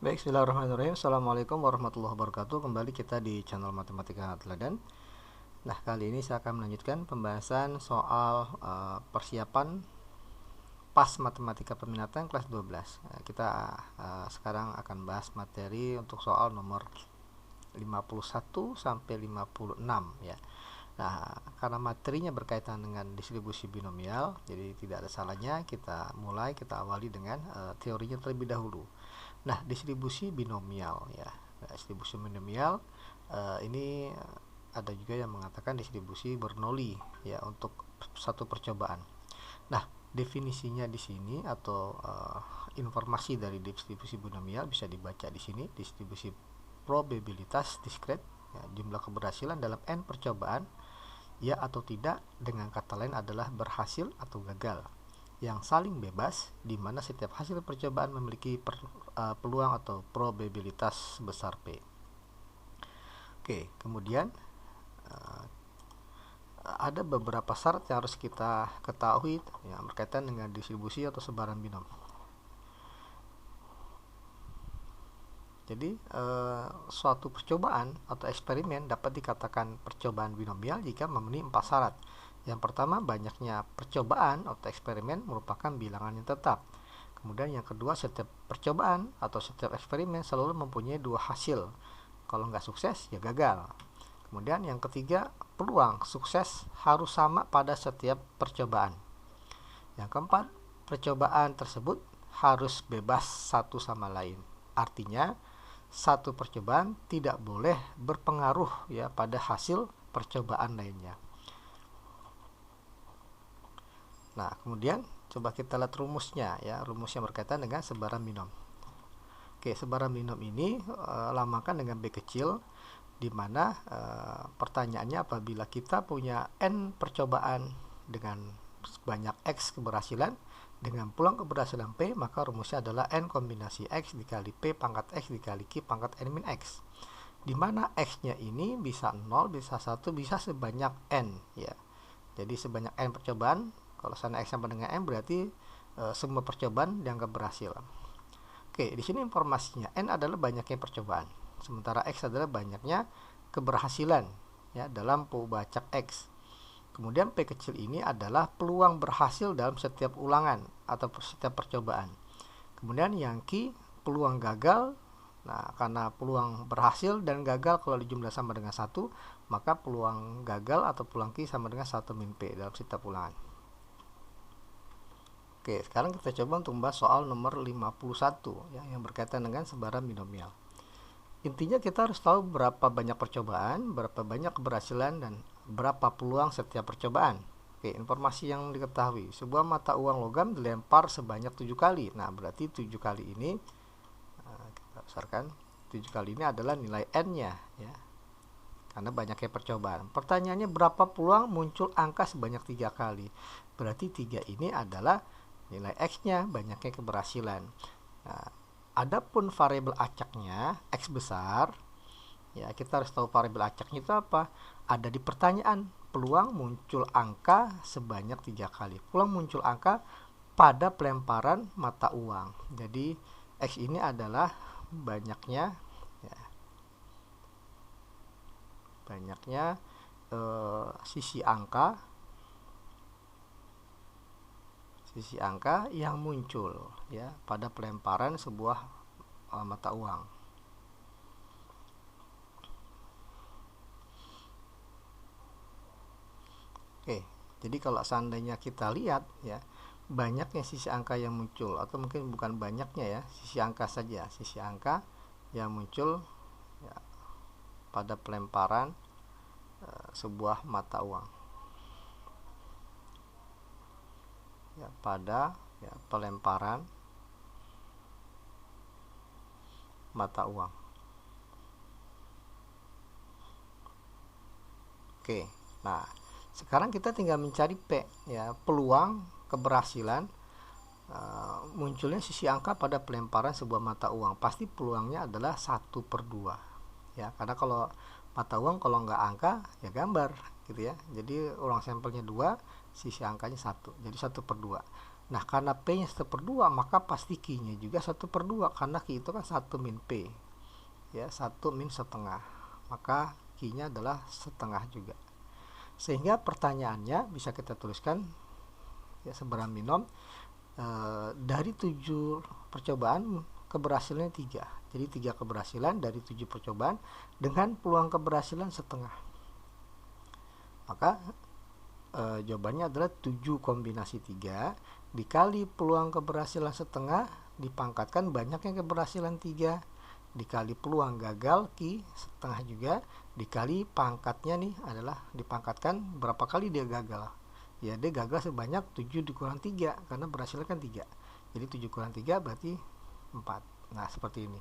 Baik, bismillahirrahmanirrahim. Assalamualaikum warahmatullahi wabarakatuh. Kembali kita di channel Matematika Teladan. Nah, kali ini saya akan melanjutkan pembahasan soal persiapan PAS Matematika Peminatan kelas 12. Kita sekarang akan bahas materi untuk soal nomor 51 sampai 56 ya. Nah, karena materinya berkaitan dengan distribusi binomial, jadi tidak ada salahnya kita awali dengan teorinya terlebih dahulu. Nah, distribusi binomial ya. Distribusi binomial ini ada juga yang mengatakan distribusi Bernoulli ya untuk satu percobaan. Nah, definisinya di sini atau informasi dari distribusi binomial bisa dibaca di sini. Distribusi probabilitas diskret ya, jumlah keberhasilan dalam n percobaan ya atau tidak, dengan kata lain adalah berhasil atau gagal, yang saling bebas, di mana setiap hasil percobaan memiliki peluang atau probabilitas sebesar P. Oke, kemudian ada beberapa syarat yang harus kita ketahui yang berkaitan dengan distribusi atau sebaran binom. Jadi suatu percobaan atau eksperimen dapat dikatakan percobaan binomial jika memenuhi 4 syarat. Yang pertama, banyaknya percobaan atau eksperimen merupakan bilangan yang tetap. Kemudian yang kedua, setiap percobaan atau setiap eksperimen selalu mempunyai 2 hasil. Kalau nggak sukses, ya gagal. Kemudian yang ketiga, peluang sukses harus sama pada setiap percobaan. Yang keempat, percobaan tersebut harus bebas satu sama lain. Artinya, satu percobaan tidak boleh berpengaruh ya pada hasil percobaan lainnya. Nah, kemudian coba kita lihat rumusnya ya, rumus yang berkaitan dengan sebaran binom. Oke, sebaran binom ini lamakan dengan B kecil, di mana pertanyaannya apabila kita punya n percobaan dengan banyak x keberhasilan dengan peluang keberhasilan P, maka rumusnya adalah n kombinasi x dikali P pangkat x dikali Q pangkat n min x, di mana x-nya ini bisa 0, bisa 1, bisa sebanyak n ya. Jadi sebanyak n percobaan. Kalau sana x sama dengan n berarti semua percobaan dianggap berhasil. Oke, di sini informasinya n adalah banyaknya percobaan, sementara x adalah banyaknya keberhasilan ya dalam pembacak x. Kemudian P kecil ini adalah peluang berhasil dalam setiap ulangan atau setiap percobaan. Kemudian yang Q peluang gagal. Nah, karena peluang berhasil dan gagal kalau dijumlah sama dengan 1, maka peluang gagal atau peluang Q sama dengan 1 min P dalam setiap ulangan. Oke, sekarang kita coba untuk membahas soal nomor 51 ya, yang berkaitan dengan sebaran binomial. Intinya kita harus tahu berapa banyak percobaan, berapa banyak keberhasilan, dan berapa peluang setiap percobaan. Oke, informasi yang diketahui, sebuah mata uang logam dilempar sebanyak 7 kali. Nah, berarti 7 kali ini kita besarkan, 7 kali ini adalah nilai n-nya ya. Karena banyaknya percobaan. Pertanyaannya, berapa peluang muncul angka sebanyak 3 kali? Berarti 3 ini adalah nilai x-nya, banyaknya keberhasilan. Nah, adapun variabel acaknya x besar ya, kita harus tahu variabel acaknya itu apa. Ada di pertanyaan, peluang muncul angka sebanyak 3 kali. Peluang muncul angka pada pelemparan mata uang. Jadi x ini adalah banyaknya ya, sisi angka yang muncul ya pada pelemparan sebuah mata uang. Oke, jadi kalau seandainya kita lihat ya, banyaknya sisi angka yang muncul, atau mungkin bukan banyaknya ya, sisi angka saja, sisi angka yang muncul ya, pada pelemparan sebuah mata uang ya, pada ya, pelemparan mata uang. Oke, nah sekarang kita tinggal mencari P ya, peluang keberhasilan munculnya sisi angka pada pelemparan sebuah mata uang. Pasti peluangnya adalah 1/2 ya, karena kalau mata uang kalau nggak angka ya gambar gitu ya. Jadi ulang sampelnya 2, sisi angkanya 1, jadi 1/2. Nah, karena P-nya 1/2, maka pasti Q-nya juga 1/2, karena Q itu kan 1 min P. Ya, 1 min setengah. Maka Q-nya adalah setengah juga. Sehingga pertanyaannya bisa kita tuliskan ya sebaran binom dari 7 percobaan keberhasilannya 3. Jadi 3 keberhasilan dari 7 percobaan dengan peluang keberhasilan setengah. Maka jawabannya adalah 7 kombinasi 3 dikali peluang keberhasilan setengah dipangkatkan banyaknya keberhasilan 3 dikali peluang gagal Q setengah juga dikali pangkatnya nih adalah dipangkatkan berapa kali dia gagal. Ya, dia gagal sebanyak 7 dikurang 3 karena berhasilnya kan 3. Jadi 7 kurang 3 berarti 4. Nah, seperti ini.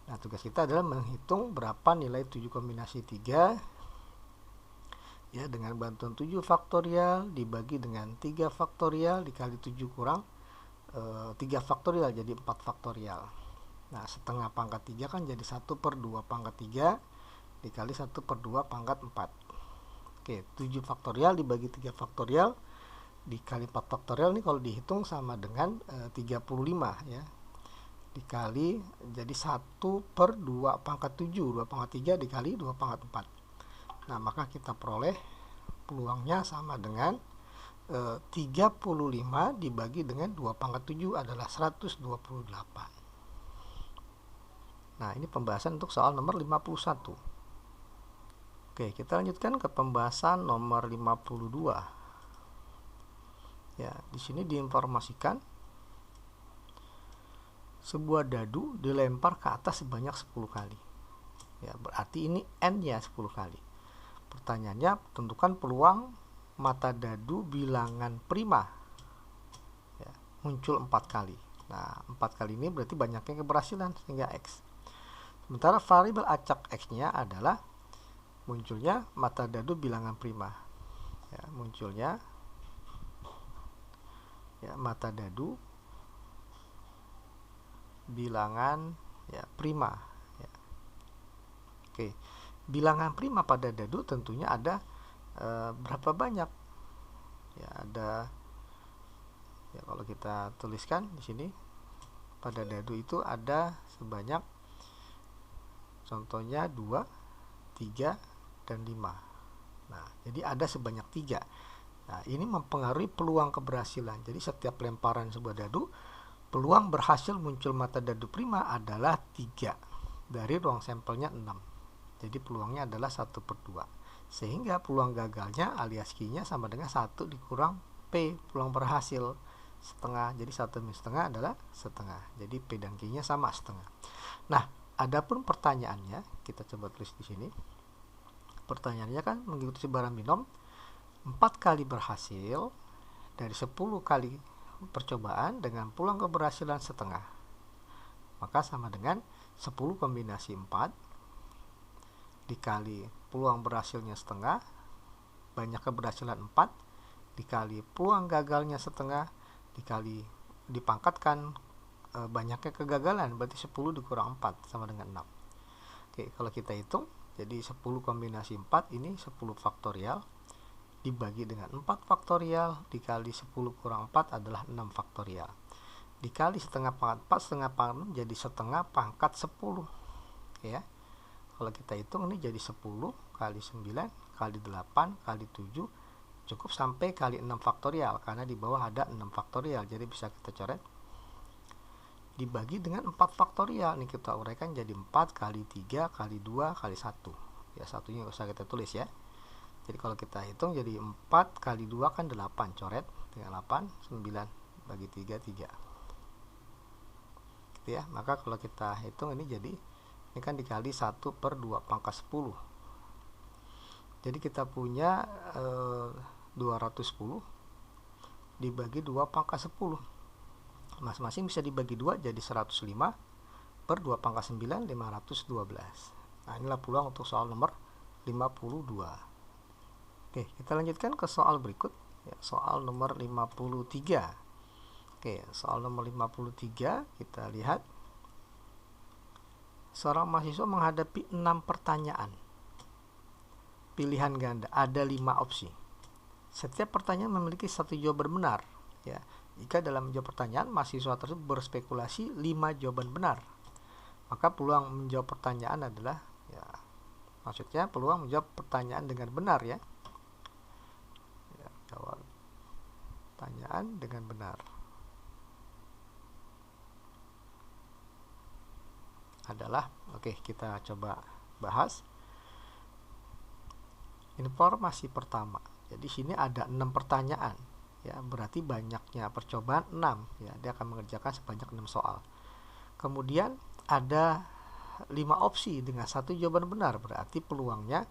Nah, tugas kita adalah menghitung berapa nilai 7 kombinasi 3 ya dengan bantuan 7 faktorial dibagi dengan 3 faktorial dikali 7 kurang 3 faktorial jadi 4 faktorial. Nah, setengah pangkat 3 kan jadi 1/2 pangkat 3 dikali 1/2 pangkat 4. Oke, 7 faktorial dibagi 3 faktorial dikali 4 faktorial ini kalau dihitung sama dengan 35 ya. Dikali jadi 1/2 pangkat 7, 2 pangkat 3 dikali 2 pangkat 4. Nah, maka kita peroleh peluangnya sama dengan 35 dibagi dengan 2 pangkat 7 adalah 128. Nah, ini pembahasan untuk soal nomor 51. Oke, kita lanjutkan ke pembahasan nomor 52. Ya, di sini diinformasikan sebuah dadu dilempar ke atas sebanyak 10 kali. Ya, berarti ini n-nya 10 kali. Pertanyaannya, tentukan peluang mata dadu bilangan prima. Ya, muncul 4 kali. Nah, 4 kali ini berarti banyaknya keberhasilan sehingga X. Sementara variabel acak X-nya adalah munculnya mata dadu bilangan prima. Ya, munculnya ya mata dadu bilangan ya prima ya. Oke, bilangan prima pada dadu tentunya ada berapa banyak ya, ada ya kalau kita tuliskan di sini pada dadu itu ada sebanyak contohnya 2, 3, dan 5. Nah, jadi ada sebanyak 3. Nah, ini mempengaruhi peluang keberhasilan. Jadi setiap lemparan sebuah dadu, peluang berhasil muncul mata dadu prima adalah 3. Dari ruang sampelnya 6. Jadi peluangnya adalah 1/2. Sehingga peluang gagalnya alias Q-nya sama dengan 1 dikurang P, peluang berhasil setengah. Jadi 1 min setengah adalah setengah. Jadi P dan Q-nya sama setengah. Nah, adapun pertanyaannya, kita coba tulis di sini. Pertanyaannya kan mengikuti sebaran binom 4 kali berhasil dari 10 kali percobaan dengan peluang keberhasilan setengah. Maka sama dengan 10 kombinasi 4 dikali peluang berhasilnya setengah, banyak keberhasilan 4 dikali peluang gagalnya setengah dikali dipangkatkan banyaknya kegagalan, berarti 10 dikurang 4 sama dengan 6. Oke, kalau kita hitung jadi 10 kombinasi 4 ini 10 faktorial dibagi dengan 4 faktorial dikali 10 kurang 4 adalah 6 faktorial dikali setengah pangkat 4 setengah pangkat 6 jadi setengah pangkat 10 ya. Kalau kita hitung ini jadi 10 kali 9 kali 8 kali 7 cukup sampai kali 6 faktorial karena di bawah ada 6 faktorial, jadi bisa kita coret dibagi dengan 4 faktorial. Ini kita uraikan jadi 4 kali 3 kali 2 kali 1 ya, satunya usah kita tulis ya. Jadi kalau kita hitung jadi 4 kali 2 kan 8, coret dengan 8, 9 bagi 3 3 gitu ya. Maka kalau kita hitung ini jadi ini kan dikali 1/2 pangkat 10. Jadi kita punya 210 dibagi 2 pangkat 10. Masing-masing bisa dibagi 2 jadi 105/2 pangkat 9, 512. Nah, inilah peluang untuk soal nomor 52. Oke, kita lanjutkan ke soal berikut ya, soal nomor 53. Oke, soal nomor 53 kita lihat. Seorang mahasiswa menghadapi 6 pertanyaan pilihan ganda, ada 5 opsi. Setiap pertanyaan memiliki 1 jawaban benar ya. Jika dalam menjawab pertanyaan mahasiswa tersebut berspekulasi 5 jawaban benar, maka peluang menjawab pertanyaan adalah, ya, maksudnya peluang menjawab pertanyaan dengan benar, ya, jawab pertanyaan dengan benar adalah, oke, kita coba bahas informasi pertama. Jadi sini ada 6 pertanyaan, ya, berarti banyaknya percobaan 6, ya, dia akan mengerjakan sebanyak 6 soal. Kemudian ada 5 opsi dengan 1 jawaban benar, berarti peluangnya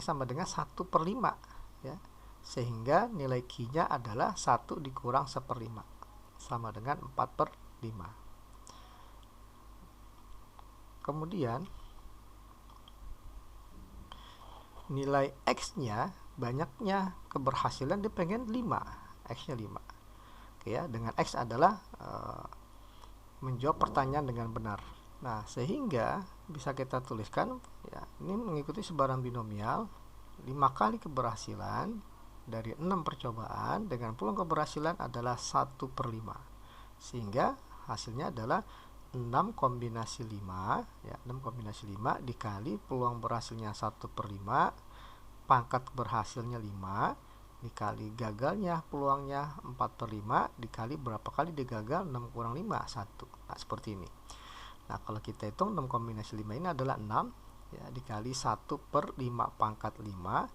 sama dengan 1/5, ya, sehingga nilai Q-nya adalah 1 dikurang 1/5 sama dengan 4/5. Kemudian nilai X-nya, banyaknya keberhasilan dia pengen 5, X-nya 5. Oke, ya, dengan X adalah menjawab pertanyaan dengan benar. Nah, sehingga bisa kita tuliskan, ya, ini mengikuti sebaran binomial 5 kali keberhasilan dari 6 percobaan dengan peluang keberhasilan adalah 1/5, sehingga hasilnya adalah 6 kombinasi 5, ya, 6 kombinasi 5 dikali peluang berhasilnya 1/5, pangkat berhasilnya 5, dikali gagalnya peluangnya 4/5, dikali berapa kali digagal, 6 kurang 5, 1. Nah, seperti ini. Nah, kalau kita hitung 6 kombinasi 5 ini adalah 6, ya, dikali 1/5 pangkat 5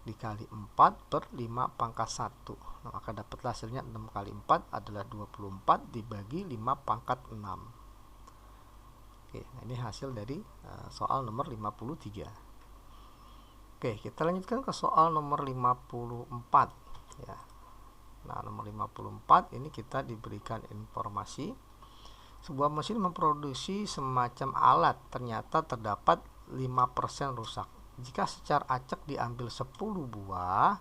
dikali 4/5 pangkat 1. Nah, maka dapatlah hasilnya 6 kali 4 adalah 24 dibagi 5 pangkat 6. Oke, nah ini hasil dari soal nomor 53. Oke, kita lanjutkan ke soal nomor 54, ya. Nah, nomor 54 ini kita diberikan informasi sebuah mesin memproduksi semacam alat, ternyata terdapat 5% rusak. Jika secara acak diambil 10 buah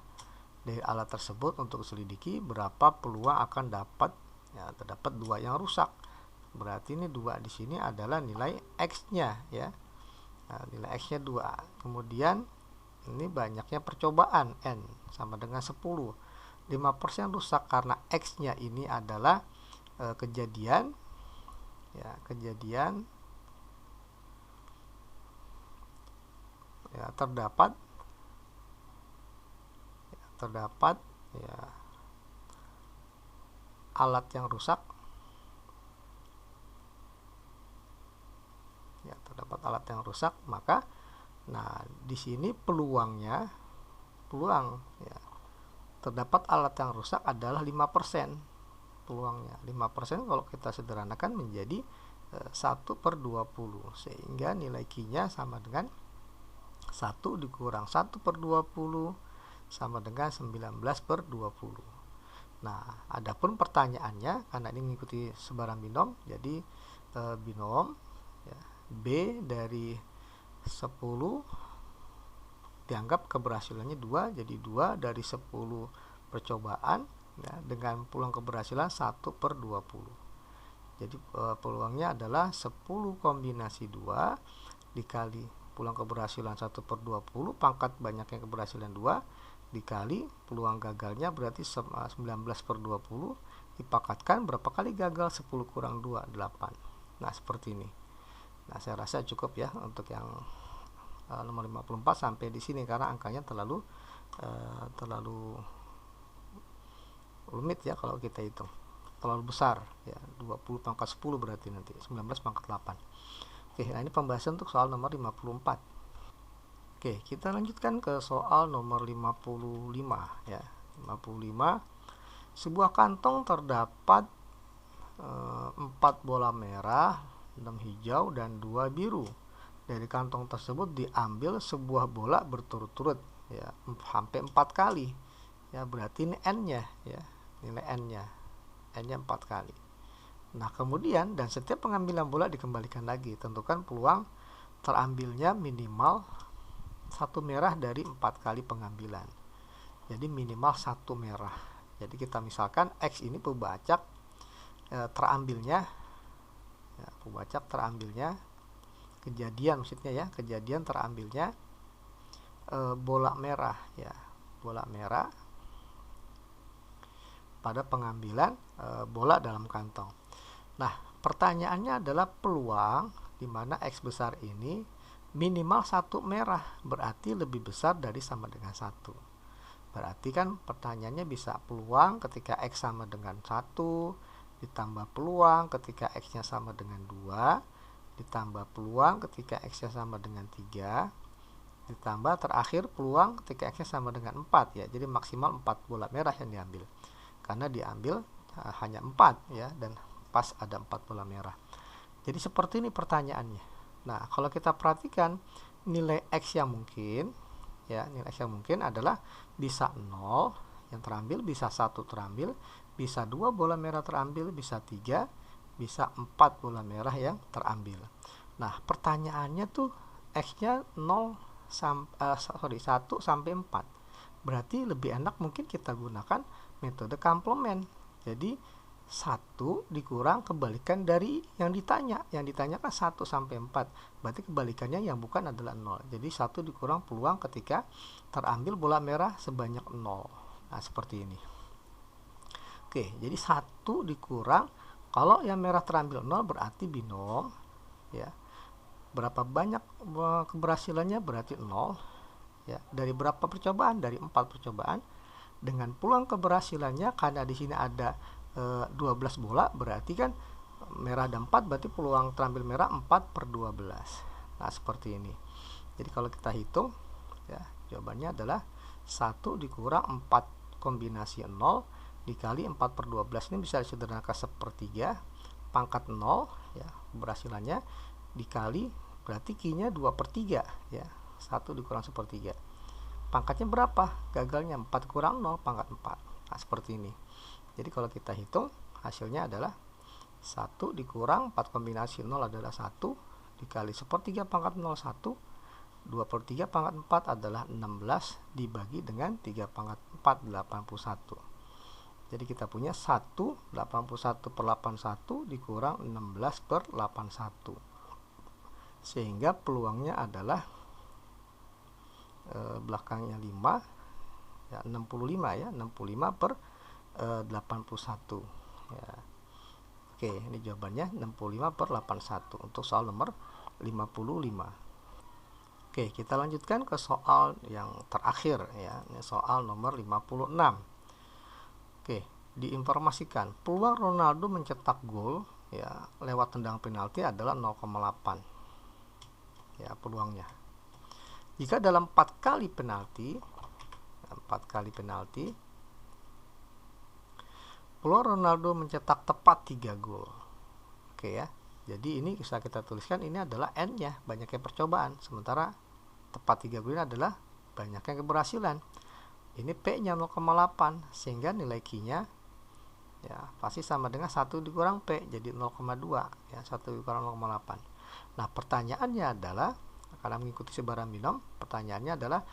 dari alat tersebut untuk selidiki berapa peluang akan dapat, ya, terdapat 2 yang rusak. Berarti ini 2 di sini adalah nilai X-nya, ya. Nah, nilai X-nya 2. Kemudian ini banyaknya percobaan, N sama dengan 10. 5% rusak karena X-nya ini adalah kejadian, ya, ya, terdapat ya, alat yang rusak, ya, terdapat alat yang rusak, maka nah di sini peluang, ya, terdapat alat yang rusak adalah 5%. Peluangnya 5% kalau kita sederhanakan menjadi 1/20, sehingga nilai Q-nya sama dengan 1 dikurang 1/20 sama dengan 19/20. Nah, adapun pertanyaannya, karena ini mengikuti sebaran binom, jadi binom, ya, B dari 10 dianggap keberhasilannya 2, jadi 2 dari 10 percobaan, ya, dengan peluang keberhasilan 1/20. Jadi peluangnya adalah 10 kombinasi 2 dikali peluang keberhasilan 1/20 pangkat banyaknya keberhasilan 2 dikali peluang gagalnya, berarti 19/20 dipakatkan berapa kali gagal, 10 kurang 2, 8. Nah, seperti ini. Nah, saya rasa cukup, ya, untuk yang nomor 54 sampai di sini karena angkanya terlalu rumit, ya, kalau kita hitung. Terlalu besar, ya, 20 pangkat 10 berarti nanti 19 pangkat 8. Oke, nah ini pembahasan untuk soal nomor 54. Oke, kita lanjutkan ke soal nomor 55, ya. 55. Sebuah kantong terdapat 4 bola merah, 6 hijau dan 2 biru. Dari kantong tersebut diambil sebuah bola berturut-turut, ya, sampai 4 kali. Ya, berarti ini N-nya, ya. Nilai N-nya 4 kali. Nah, kemudian dan setiap pengambilan bola dikembalikan lagi. Tentukan peluang terambilnya minimal 1 merah dari 4 kali pengambilan. Jadi minimal 1 merah. Jadi kita misalkan X ini pembacak terambilnya, ya, pembacak terambilnya kejadian, maksudnya, ya, kejadian terambilnya bola merah, ya, bola merah pada pengambilan bola dalam kantong. Nah, pertanyaannya adalah peluang di mana X besar ini minimal 1 merah, berarti lebih besar dari sama dengan 1. Berarti kan pertanyaannya bisa peluang ketika X sama dengan 1, ditambah peluang ketika X-nya sama dengan 2, ditambah peluang ketika X-nya sama dengan 3, ditambah terakhir peluang ketika X-nya sama dengan 4 ya. Jadi maksimal 4 bola merah yang diambil. Karena diambil hanya 4 ya, dan pas ada 4 bola merah. Jadi seperti ini pertanyaannya. Nah, kalau kita perhatikan nilai X yang mungkin ya, nilai X yang mungkin adalah bisa 0 yang terambil, bisa 1 terambil, bisa 2 bola merah terambil, bisa 3, bisa 4 bola merah yang terambil. Nah, pertanyaannya tuh X-nya 1 sampai 4. Berarti lebih enak mungkin kita gunakan metode komplement. Jadi 1 dikurang kebalikan dari yang ditanya. Yang ditanya kan 1 sampai 4. Berarti kebalikannya yang bukan adalah 0. Jadi 1 dikurang peluang ketika terambil bola merah sebanyak 0. Nah, seperti ini. Oke, jadi 1 dikurang, kalau yang merah terambil 0 berarti binom ya. Berapa banyak keberhasilannya berarti 0 ya. Dari berapa percobaan? Dari 4 percobaan. Dengan peluang keberhasilannya, karena di sini ada 12 bola, berarti kan merah ada 4, berarti peluang terambil merah 4/12. Nah, seperti ini. Jadi kalau kita hitung ya, jawabannya adalah 1 dikurang 4 kombinasi 0 dikali 4/12. Ini bisa disederhanakan 1/3 pangkat 0 ya, keberhasilannya dikali berarti Q-nya 2/3 ya. 1 dikurang 1/3. Pangkatnya berapa? Gagalnya 4 kurang 0 pangkat 4. Nah, seperti ini. Jadi kalau kita hitung hasilnya adalah 1 dikurang 4 kombinasi 0 adalah 1 dikali 1/3 pangkat 0 1, 2/3 pangkat 4 adalah 16 dibagi dengan 3 pangkat 4 81. Jadi kita punya 1 81/81 dikurang 16/81. Sehingga peluangnya adalah belakangnya 5 ya, 65 ya, 65/81 ya. Oke, ini jawabannya 65/81 untuk soal nomor 55. Oke, kita lanjutkan ke soal yang terakhir ya, ini soal nomor 56. Oke, diinformasikan peluang Ronaldo mencetak gol ya lewat tendang penalti adalah 0,8 ya peluangnya. Jika dalam 4 kali penalti peluang Ronaldo mencetak tepat 3 gol. Oke ya. Jadi ini bisa kita tuliskan ini adalah N-nya, banyaknya percobaan, sementara tepat 3 gol ini adalah banyaknya keberhasilan. Ini P-nya 0,8 sehingga nilai Q-nya ya pasti sama dengan 1 dikurang P, jadi 0,2 ya, 1 dikurang 0,8. Nah, pertanyaannya adalah karena mengikuti sebaran binom, pertanyaannya adalah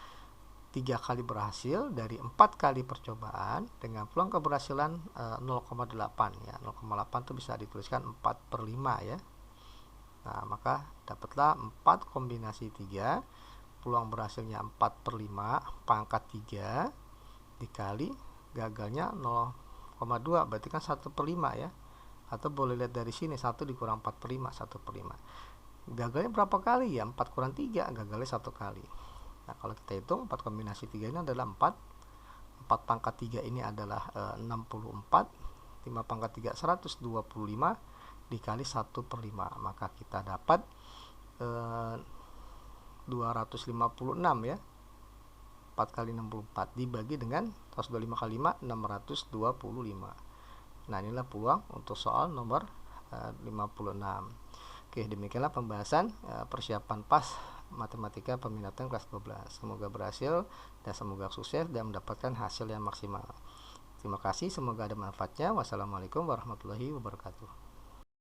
3 kali berhasil dari 4 kali percobaan dengan peluang keberhasilan 0,8 ya. 0,8 itu bisa dituliskan 4/5 ya. Nah, maka dapatlah 4 kombinasi 3, peluang berhasilnya 4/5 pangkat 3 dikali gagalnya 0,2, berarti kan 1/5 ya. Atau boleh lihat dari sini 1 dikurang 4/5, 1/5. Gagalnya berapa kali ya? 4 kurang 3, gagalnya 1 kali. Nah, kalau kita hitung 4 kombinasi 3 ini adalah 4 pangkat 3 ini adalah 64, 5 pangkat 3 125 dikali 1/5, maka kita dapat 256 ya. 4 kali 64 dibagi dengan 125 kali 5, 625. Nah, inilah peluang untuk soal nomor 56. Oke, demikianlah pembahasan persiapan PAS Matematika Peminatan kelas 12. Semoga berhasil dan semoga sukses dan mendapatkan hasil yang maksimal. Terima kasih, semoga ada manfaatnya. Wassalamualaikum warahmatullahi wabarakatuh.